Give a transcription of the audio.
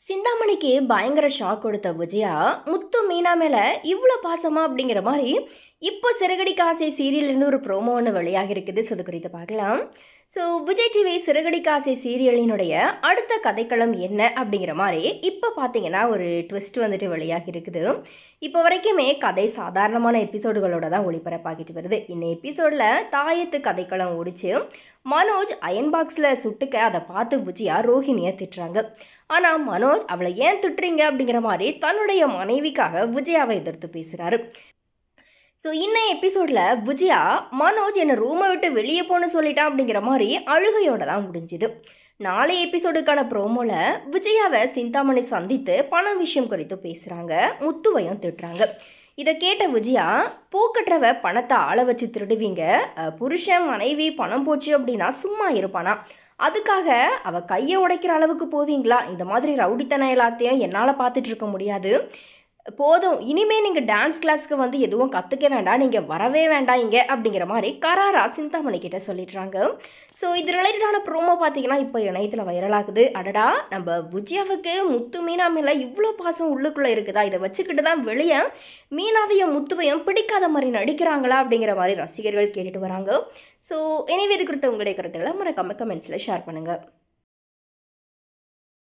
சிந்தாமணிக்கு பயங்கர ஷாக் கொடுத்த விஜயா முத்து மீனா மேல இவ்வளோ பாசமா அப்படிங்கிற மாதிரி இப்போ சிறகடிக்க ஆசை சீரியல்லேருந்து ஒரு ப்ரோமோ ஒன்று வெளியாக இருக்குது. ஸோ அது குறித்து பார்க்கலாம். ஸோ விஜய் டிவி சிறகடிக்க ஆசை சீரியலினுடைய அடுத்த கதைக்களம் என்ன அப்படிங்கிற மாதிரி இப்போ பார்த்தீங்கன்னா ஒரு ட்விஸ்ட் வந்துட்டு வெளியாக இருக்குது. இப்போ வரைக்குமே கதை சாதாரணமான எபிசோடுகளோட தான் ஒளிபரப்பாகிட்டு வருது. இன்னும் எபிசோடில் தாயத்து கதைக்களம் ஓடிச்சு. மனோஜ் அயன் பாக்ஸில் சுட்டுக்க அதை பார்த்து விஜயா ரோஹிணியை திட்டுறாங்க. ஆனால் மனோஜ் அவளை ஏன் திட்டுறீங்க அப்படிங்கிற மாதிரி தன்னுடைய மனைவிக்காக விஜயாவை எதிர்த்து பேசுகிறாரு. ஸோ இன்னும் எபிசோடில் விஜயா மனோஜ் என்னை ரூமை விட்டு வெளியே போன்னு சொல்லிட்டான் அப்படிங்கிற மாதிரி அழுகையோட தான் முடிஞ்சுது. நாளைய எபிசோடுக்கான ப்ரோமோவில் விஜயாவை சிந்தாமணி சந்தித்து பணம் விஷயம் குறித்து பேசுகிறாங்க. முத்துவையும் திட்டுறாங்க. இதை கேட்ட விஜயா, பூக்கட்டுறவ பணத்தை ஆளை வச்சு திருடுவீங்க, புருஷன் மனைவி பணம் போச்சு அப்படின்னா சும்மா இருப்பானா, அதுக்காக அவள் கையை உடைக்கிற அளவுக்கு போவீங்களா, இந்த மாதிரி ரவுடித்தனம் எல்லாத்தையும் என்னால் பார்த்துட்டு இருக்க முடியாது, போதும், இனிமேல் நீங்கள் டான்ஸ் கிளாஸ்க்கு வந்து எதுவும் கற்றுக்க வேண்டாம், நீங்கள் வரவே வேண்டாம் இங்கே அப்படிங்கிற மாதிரி கராரா சிந்தாமணி கிட்ட சொல்லிடுறாங்க. ஸோ இது ரிலேட்டடான ப்ரோமோ பார்த்தீங்கன்னா இப்போ இணையத்தில் வைரலாகுது. அடடா, நம்ம விஜயாவுக்கு முத்து மீனா மேலே இவ்வளோ பாசம் உள்ளுக்குள்ளே இருக்குதா, இதை வச்சுக்கிட்டு தான் வெளியே மீனாவையும் முத்துவையும் பிடிக்காத மாதிரி நடிக்கிறாங்களா அப்படிங்கிற மாதிரி ரசிகர்கள் கேட்டுட்டு வராங்க. ஸோ எனவே இது குறித்த உங்களுடைய கருத்துக்களை மறக்காம கமெண்ட்ஸில் ஷேர் பண்ணுங்கள்.